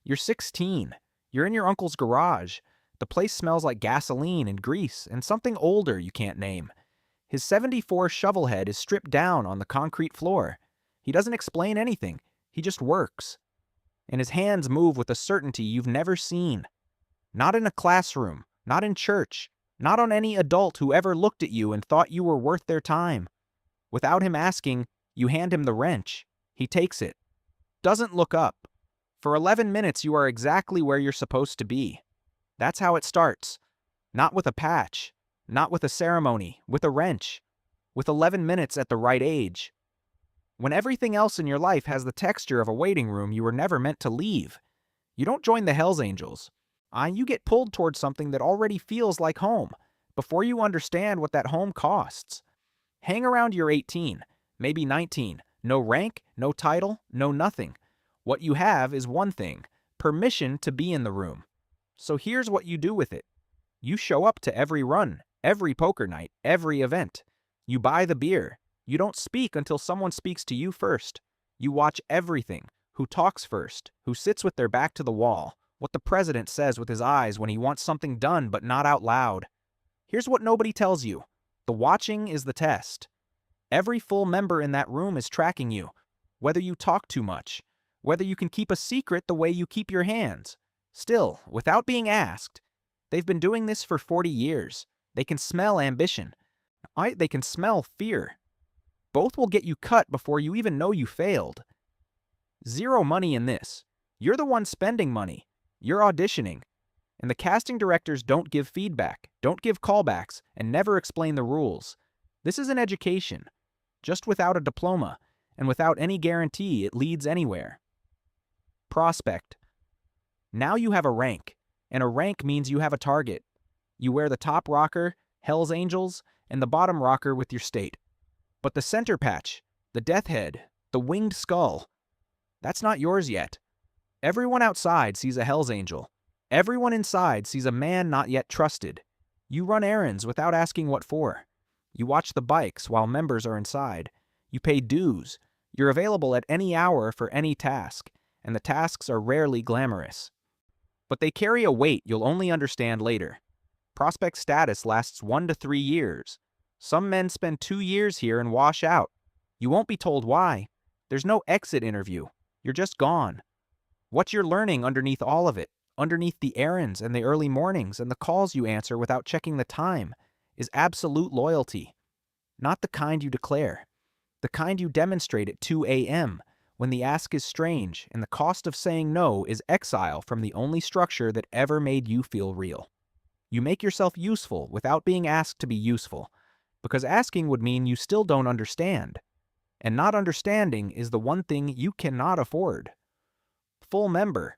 You're 16. You're in your uncle's garage. The place smells like gasoline and grease and something older you can't name. His 74 shovel head is stripped down on the concrete floor. He doesn't explain anything. He just works. And his hands move with a certainty you've never seen. Not in a classroom, not in church, not on any adult who ever looked at you and thought you were worth their time. Without him asking, you hand him the wrench. He takes it. Doesn't look up. For 11 minutes, you are exactly where you're supposed to be. That's how it starts. Not with a patch, not with a ceremony, with a wrench. With 11 minutes at the right age. When everything else in your life has the texture of a waiting room you were never meant to leave. You don't join the Hells Angels. You get pulled towards something that already feels like home, before you understand what that home costs. Hang around you're 18, maybe 19. No rank, no title, no nothing. What you have is one thing, permission to be in the room. So here's what you do with it. You show up to every run, every poker night, every event. You buy the beer. You don't speak until someone speaks to you first. You watch everything. Who talks first? Who sits with their back to the wall? What the president says with his eyes when he wants something done but not out loud. Here's what nobody tells you. The watching is the test. Every full member in that room is tracking you. Whether you talk too much. Whether you can keep a secret the way you keep your hands. Still, without being asked. They've been doing this for 40 years. They can smell ambition. They can smell fear. Both will get you cut before you even know you failed. Zero money in this. You're the one spending money. You're auditioning. And the casting directors don't give feedback, don't give callbacks, and never explain the rules. This is an education. Just without a diploma, and without any guarantee it leads anywhere. Prospect. Now you have a rank, and a rank means you have a target. You wear the top rocker, Hells Angels, and the bottom rocker with your state. But the center patch, the death head, the winged skull, that's not yours yet. Everyone outside sees a Hells Angel. Everyone inside sees a man not yet trusted. You run errands without asking what for. You watch the bikes while members are inside. You pay dues. You're available at any hour for any task, and the tasks are rarely glamorous. But they carry a weight you'll only understand later. Prospect status lasts 1 to 3 years. Some men spend 2 years here and wash out. You won't be told why. There's no exit interview. You're just gone. What you're learning underneath all of it, underneath the errands and the early mornings and the calls you answer without checking the time, is absolute loyalty. Not the kind you declare. The kind you demonstrate at 2 a.m., when the ask is strange and the cost of saying no is exile from the only structure that ever made you feel real. You make yourself useful without being asked to be useful, because asking would mean you still don't understand. And not understanding is the one thing you cannot afford. Full member.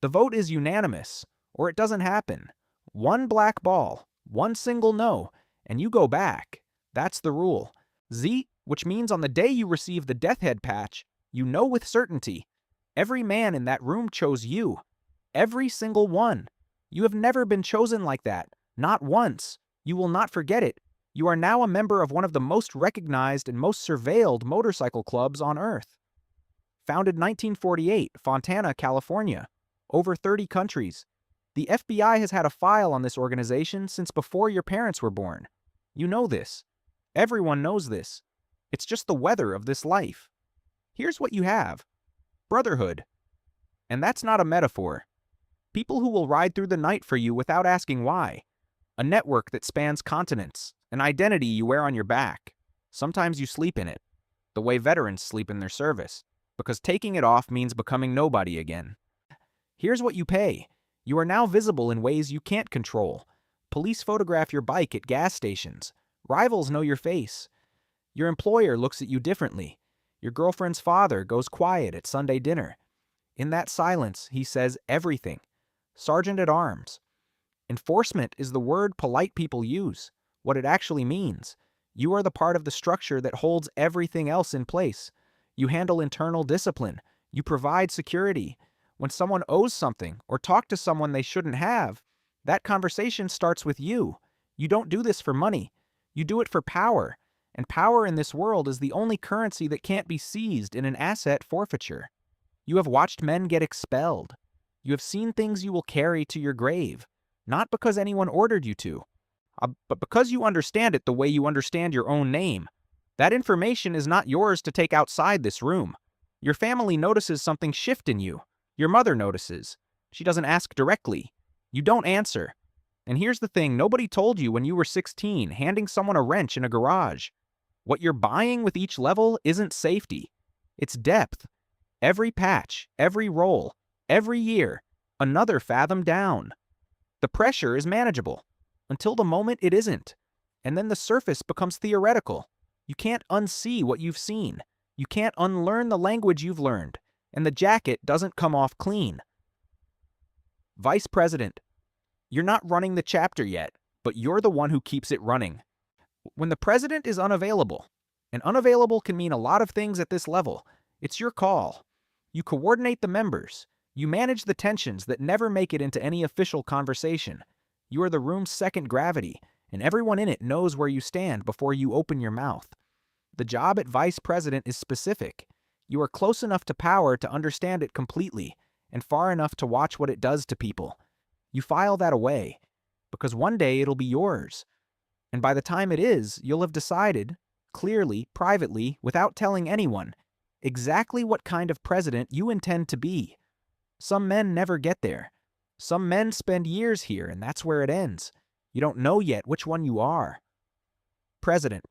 The vote is unanimous, or it doesn't happen. One black ball, one single no, and you go back. That's the rule. Which means on the day you receive the death head patch, you know with certainty. Every man in that room chose you. Every single one. You have never been chosen like that. Not once. You will not forget it. You are now a member of one of the most recognized and most surveilled motorcycle clubs on Earth. Founded 1948, Fontana, California. Over 30 countries. The FBI has had a file on this organization since before your parents were born. You know this. Everyone knows this. It's just the weather of this life. Here's what you have. Brotherhood. And that's not a metaphor. People who will ride through the night for you without asking why. A network that spans continents. An identity you wear on your back. Sometimes you sleep in it. The way veterans sleep in their service. Because taking it off means becoming nobody again. Here's what you pay. You are now visible in ways you can't control. Police photograph your bike at gas stations. Rivals know your face. Your employer looks at you differently. Your girlfriend's father goes quiet at Sunday dinner. In that silence, he says everything. Sergeant at arms. Enforcement is the word polite people use. What it actually means. You are the part of the structure that holds everything else in place. You handle internal discipline. You provide security. When someone owes something or talk to someone they shouldn't have, that conversation starts with you. You don't do this for money. You do it for power. And power in this world is the only currency that can't be seized in an asset forfeiture. You have watched men get expelled. You have seen things you will carry to your grave, not because anyone ordered you to, but because you understand it the way you understand your own name. That information is not yours to take outside this room. Your family notices something shift in you. Your mother notices. She doesn't ask directly. You don't answer. And here's the thing nobody told you when you were 16, handing someone a wrench in a garage. What you're buying with each level isn't safety. It's depth. Every patch, every roll, every year, another fathom down. The pressure is manageable, until the moment it isn't. And then the surface becomes theoretical. You can't unsee what you've seen. You can't unlearn the language you've learned. And the jacket doesn't come off clean. Vice President. You're not running the chapter yet, but you're the one who keeps it running. When the president is unavailable, and unavailable can mean a lot of things at this level, it's your call. You coordinate the members. You manage the tensions that never make it into any official conversation. You are the room's second gravity, and everyone in it knows where you stand before you open your mouth. The job at vice president is specific. You are close enough to power to understand it completely, and far enough to watch what it does to people. You file that away, because one day it'll be yours. And by the time it is, you'll have decided, clearly, privately, without telling anyone, exactly what kind of president you intend to be. Some men never get there. Some men spend years here, and that's where it ends. You don't know yet which one you are. President.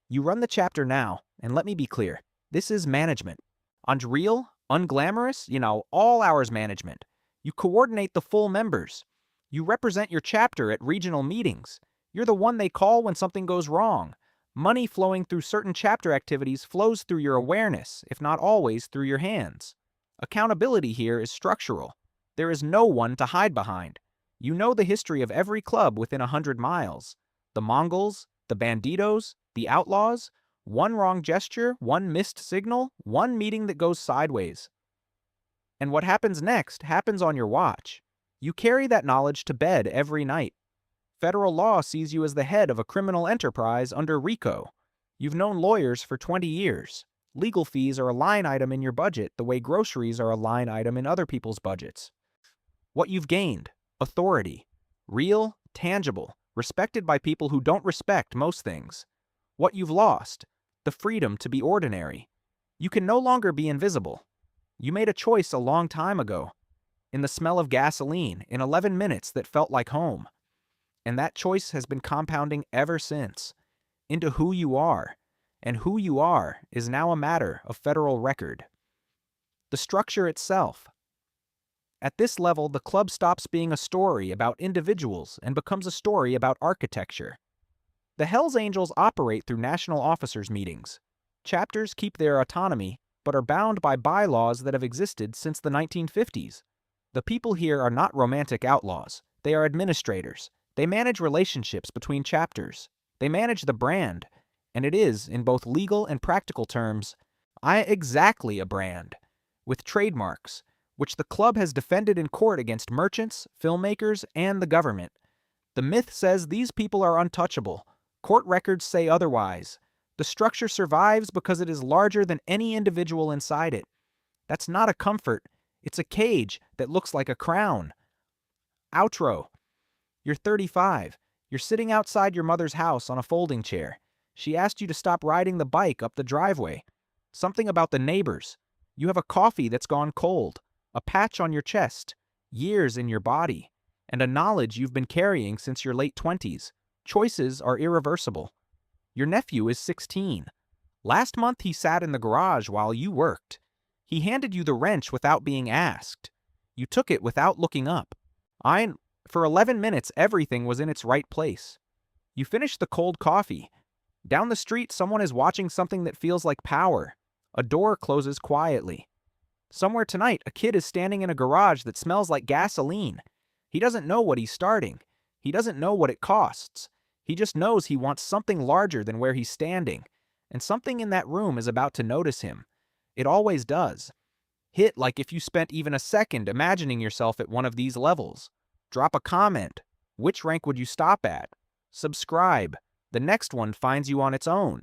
You run the chapter now, and let me be clear. This is management. Unreal, unglamorous, all hours management. You coordinate the full members. You represent your chapter at regional meetings. You're the one they call when something goes wrong. Money flowing through certain chapter activities flows through your awareness, if not always through your hands. Accountability here is structural. There is no one to hide behind. You know the history of every club within 100 miles. The Mongols, the Banditos, the Outlaws, one wrong gesture, one missed signal, one meeting that goes sideways. And what happens next happens on your watch. You carry that knowledge to bed every night. Federal law sees you as the head of a criminal enterprise under RICO. You've known lawyers for 20 years. Legal fees are a line item in your budget the way groceries are a line item in other people's budgets. What you've gained: authority. Real, tangible, respected by people who don't respect most things. What you've lost: the freedom to be ordinary. You can no longer be invisible. You made a choice a long time ago. In the smell of gasoline, in 11 minutes that felt like home. And that choice has been compounding ever since, into who you are, and who you are is now a matter of federal record. The structure itself. At this level, the club stops being a story about individuals and becomes a story about architecture. The Hells Angels operate through national officers' meetings. Chapters keep their autonomy, but are bound by bylaws that have existed since the 1950s. The people here are not romantic outlaws. They are administrators. They manage relationships between chapters. They manage the brand, and it is, in both legal and practical terms, exactly a brand, with trademarks, which the club has defended in court against merchants, filmmakers, and the government. The myth says these people are untouchable. Court records say otherwise. The structure survives because it is larger than any individual inside it. That's not a comfort. It's a cage that looks like a crown. Outro. You're 35. You're sitting outside your mother's house on a folding chair. She asked you to stop riding the bike up the driveway. Something about the neighbors. You have a coffee that's gone cold, a patch on your chest, years in your body, and a knowledge you've been carrying since your late 20s. Choices are irreversible. Your nephew is 16. Last month he sat in the garage while you worked. He handed you the wrench without being asked. You took it without looking up. For 11 minutes, everything was in its right place. You finished the cold coffee. Down the street, someone is watching something that feels like power. A door closes quietly. Somewhere tonight, a kid is standing in a garage that smells like gasoline. He doesn't know what he's starting. He doesn't know what it costs. He just knows he wants something larger than where he's standing. And something in that room is about to notice him. It always does. Hit like if you spent even a second imagining yourself at one of these levels. Drop a comment. Which rank would you stop at? Subscribe. The next one finds you on its own.